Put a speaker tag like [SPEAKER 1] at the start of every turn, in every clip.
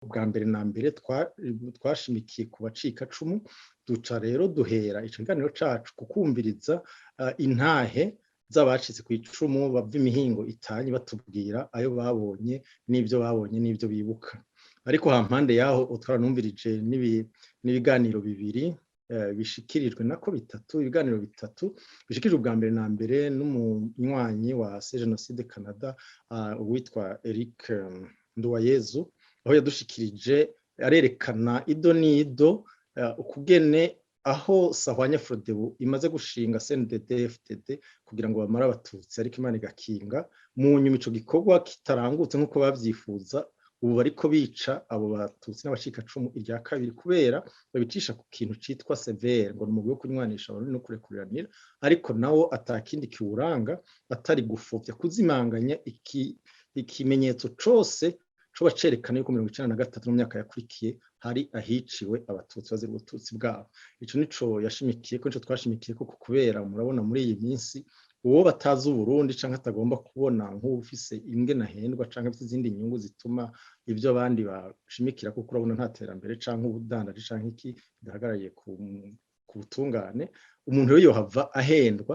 [SPEAKER 1] bwa mbere na mbere twashimikiye ku bacikacumu, duca rero duhera ico kiganiro cacu kukumviriza intahe z'abacitse kw'icumu bava imihingo itanye batubwira ayo babonye n'ivyo bibuka. Ariko hampande yaho twaranumvirije n'ibiganiro bibiri bishikirijwe nako ibiganiro bitatu bishikirijwe ubwa mbere na mbere n'umunywanyi wa Jenoside Canada uwitwa Eric Nduwayezu, aho yadushikirije arerekana ido n'ido ukugene aho Sahwanya Frodebu imaze gushinga CNDD-FDD kugira ngo bamara abatutsi, ariko Imana igakinga mu nyuma ico gikorwa kitarangutse nk'uko bavyifuza. Ubu bariko bica abo batutsi n'abacikacumu irya kabiri kubera babicisha ku kintu citwa severe, ngo n'umugwi wo kunywanisha abarundi no kurekuriranira, ariko nawo atakindi kiwuranga atari gufovya kuzimanganya ikimenyetso cose coba cerekana yuko 1993 mu myaka yakurikiye hari ahiciwe abatutsi bazira ubututsi bwabo. Ico nico yashimikiyeko, nico twashimikiyeko kubera murabona muri iyi minsi uwo batazi Uburundi canke atagomba kubona nk'ufise ingene ahendwa canke afite izindi nyungu zituma ivyo abandi bashimikira kuko urabona nta terambere canke ubudandaji canke iki bihagarariye ku butungane, umuntu rero yohava ahendwa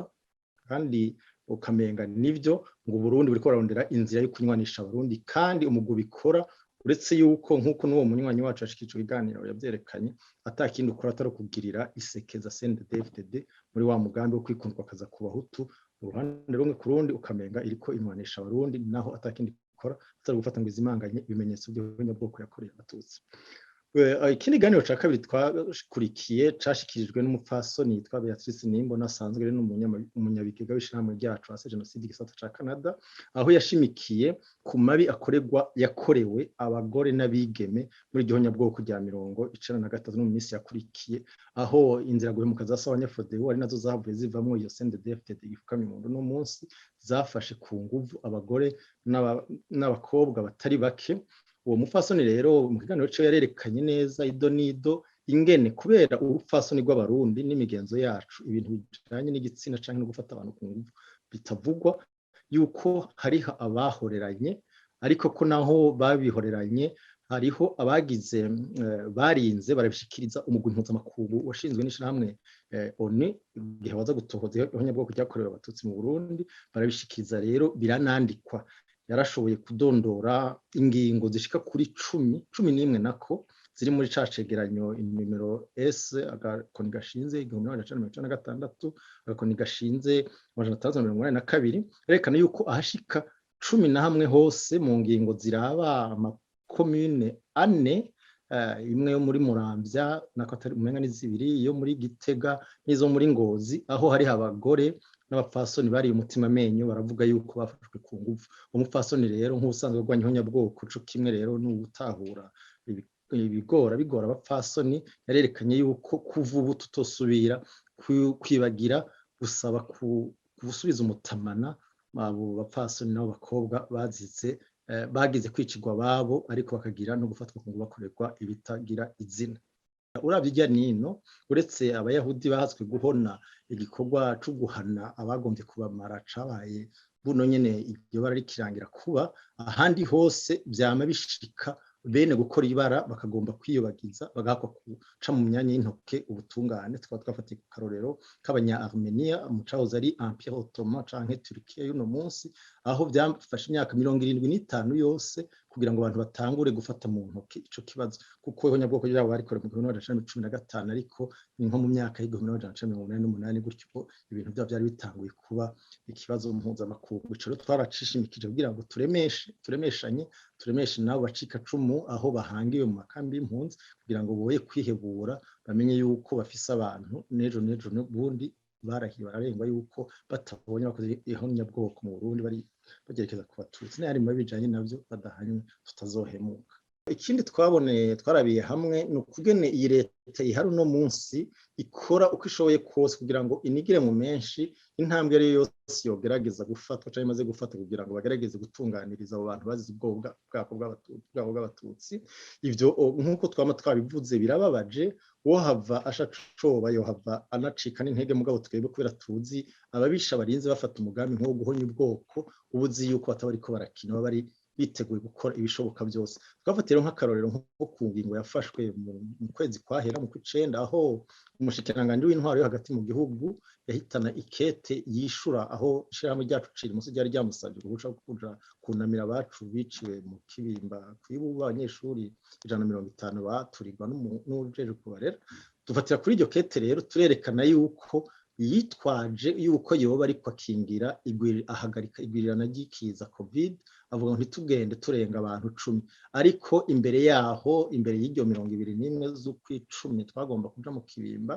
[SPEAKER 1] kandi ukamenga nivyo ngo Burundi buriko burarondera inzira yo kunywanisha Abarundi, kandi umugwi ubikora uretse yuko nk'uko n'uwo munywanyi wacu ashikije ibiganiro yavyerekanye atakindi ukora atari kugirira isekeza CNDD-FDD muri wa mugambi wo kwikundwa akaza ku Bahutu uruhande rumwe ku rundi, ukamenga iriko inwanisha Abarundi naho atakindi ikora atari gufata ngo izimanganye ibimenyetso by'abanyabwoko yakoreye Abatutsi. Ikindi kiganiro ca kabiri twakurikiye cashikirijwe n'umupfasoni yitwa Beatrice Nimbona, asanzwe ari n'umunyabigega w'ishirahamwe ryacu hase Jenoside igisata ca Canada, aho yashimikiye ku mabi yakorewe abagore n'abigeme muri igihonyabwoko rya 1993 no mu minsi yakurikiye, aho inzira guhemuka za Sahwanya Frodebu ari nazo zavuye zivamwo iyo CNDD-FDD ifukamye mu no munsi zafashe ku nguvu abagore n'abakobwa batari bake. Uwo mupfasoni rero mu kiganiro cyo yarerekanye neza ido nido ingene kubera urupfasoni rw'Abarundi n'imigenzo yacu ibintu bijanye n'igitsina canke no gufata abantu ku nguvu bitavugwa, yuko hariho abahoreranye, ariko ko naho babihoreranye hariho abagize barinze barabishikiriza umugwi mpuzamakungu washinzwe n'ishirahamwe ONU igihe waza gutohoza ihonyabwoko ryakorewe Abatutsi mu Burundi, barabishikiriza rero biranandikwa. Yarashoboye kudondora ingingo zishika kuri 11 nako ziri muri ca cegeranyo nimero S agakoni gashinze 1996 agakoni gashinze 1982 erekana yuko ahashika 11 hose mu ngingo ziraba amakomune 4 imwe yo muri Muramvya nako atari umenga n'izibiri yo muri Gitega n'izo muri Ngozi, aho hari abagore n'abapfasoni bari umutima menyo baravuga yuko bafashwe ku nguvu. Umupfasoni rero nk'ubusanzwe rwanya ihonyabwoko co kimwe rero n'ubutahura bigora abapfasoni, yarerekanye yuko kuva ubu tutosubira kwibagira gusaba gusubiza umutamana abo bapfasoni n'abo bakobwa bagize kwicirwa babo, ariko bakagira no gufatwa ku nguvu bakorerwa ibitagira izina. Uravye irya nino uretse abayahudi bahatswe guhona igikorwa cyo guhana abagombye kubamara cabaye buno nyene iryo bara rikirangira kuba, ahandi hose vyama bishika bene gukora ibara bakagomba kwiyobagiza bagakwa kuca mu myanya y'intoke ubutungane. Twafatiye ku karorero k'abanya Armenia mu cahoze ari Empire Ottoman canke Turkiya y'uno munsi, aho byafashe imyaka 75 yose kugira ngo abantu batangure gufata mu ntoke ico kibazo, kuko ihonyabwoko ryabo barikora mu 1915 ariko ni nko mu myaka y'1988 gutyo ibintu byabo byari bitanguye kuba ikibazo mpuzamakungu. Ico rero twaracishimikije kugira ngo turemeshe nabo bacikacumu aho bahangiwe mu makambi y'impunzi kugira ngo boye kwihebura, bamenye yuko bafise abantu nejo n'ubundi barahiye bararengwa yuko batabonye bakoze ihonyabwoko mu Burundi bari bagerekeza ku Batutsi n'ayandi mabi bijanye navyo badahanywe tutazohemuka. Ikindi twarabiye hamwe ni ukugene iyi leta ihari uno munsi ikora uko ishoboye kose kugira ngo inigire mu menshi intambwe ari yose yogerageza gufatwa cyangwa imaze gufata kugira ngo bagerageze gutunganiriza abo bantu bazize ubwoko bw'Abatutsi. Ivyo nk'uko twama twabivuze birababaje, wohava ashacoba yohava anacika n'intege, mugabo twebwe kubera tuzi ababisha barinze bafata umugambi nko guhonya ubwoko ubuzi yuko batabariko barakina bari biteguye gukora ibishoboka byose. Twafatira nk'akarorero nko ku ngingo yafashwe mu kwezi kwahera mu kw'icenda, aho umushikiranganji w'intwaro yo hagati mu gihugu yahitana ikete yishura aho ishirahamwe ryacu Cirimusi ryari ryamusavye uruhusha rwo kuja kunamira abacu biciwe mu Kibimba kwibuba abanyeshuri 150 baturirwa n'uwujejwe kubarera. Dufatira kuri iryo kete rero turerekana yuko yitwaje yuko yoba ariko akingira ahagarika igwirirana ry'ikiza covid, avuga ngo ntitugende turenga abantu 10, ariko imbere yaho, imbere y'iryo 21 z'ukw'icumi twagomba kuja mu Kibimba,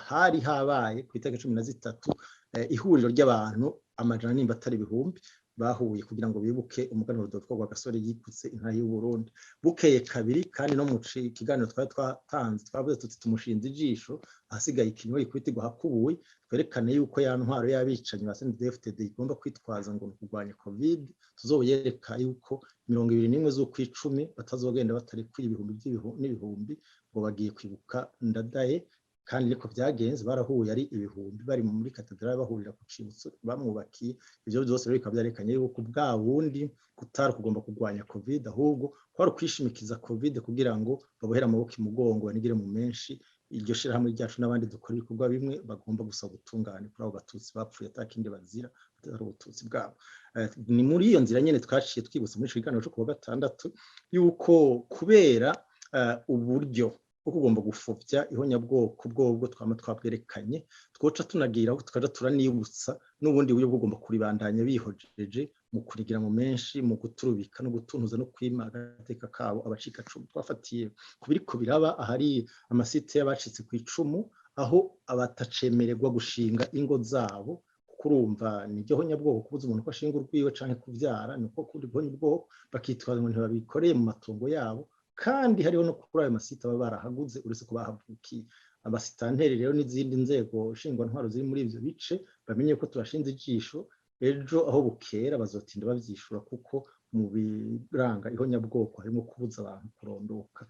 [SPEAKER 1] hari habaye ku itariki 13 ihuriro ry'abantu amajana nimba atari ibihumbi bahuye kugira ngo bibuke umuganuro Rudoviko Rwagasore yikutse intahe y'u Burundi. Bukeye kabiri kandi no mu kiganiro twari twatanze twavuze tuti tumushinze ijisho ahasigaye ikinywa gikwitirwa hakubuye, twerekane yuko ya ntwaro y'abicanyi ba CNDD-FDD igomba kwitwaza ngo kurwanya covid, tuzoyereka yuko 21 z'ukw'icumi batazogenda batari kw'ibihumbi n'ibihumbi ngo bagiye kwibuka Ndadaye. Kandi niko byagenze, barahuye ari ibihumbi bari muri katedrali bahurira ku cibutso bamwubakiye. Ivyo byose rero bikaba byarekanye yuko bwa bundi kutari kugomba kurwanya covid, ahubwo kwari kwishimikiza covid kugira ngo babohera amaboko imugongo banigire mu menshi iryo shirahamwe ryacu n'abandi dukora ibikorwa bimwe bagomba gusaba gutungana kuri abo batutsi bapfuye atakindi bazira ari ubututsi bwabo. Ni muri iyo nzira nyene twaciye twibutsa muri ikiganiro cyo ku wa gatandatu yuko kubera uburyo kuko ugomba gufuvya ihonyabwoko bwobwo twama twabwerekanye, twoca tunagira aho tukaja turanibutsa n'ubundi buryo bugomba kuribandanya bihojeje mu kurigira mu menshi, mu guturubika no gutuntuza no kwimaga agateka kabo abacika cumu. Twafatiye kubiriko biraba ahari amasite y'abacitse kw'icumu, aho abatacemererwa gushinga ingo zabo, kuko urumva niryo honyabwoko kubuza umuntu ko ashinga urwiwe canke kuvyara, niko kuri honyabwoko bakitwaza ngo ntibabikoreye mu matongo yabo, kandi hariho no kuri ayo masite baba barahaguze uretse ko bahavukiye. Abasitanteri rero n'izindi nzego nshingwantwaro ziri muri ivyo bice bamenye ko tubashinze ijisho, ejo aho bukera bazotinda bavyishura, kuko mu biranga ihonyabwoko harimo kubuza abantu kurondoka.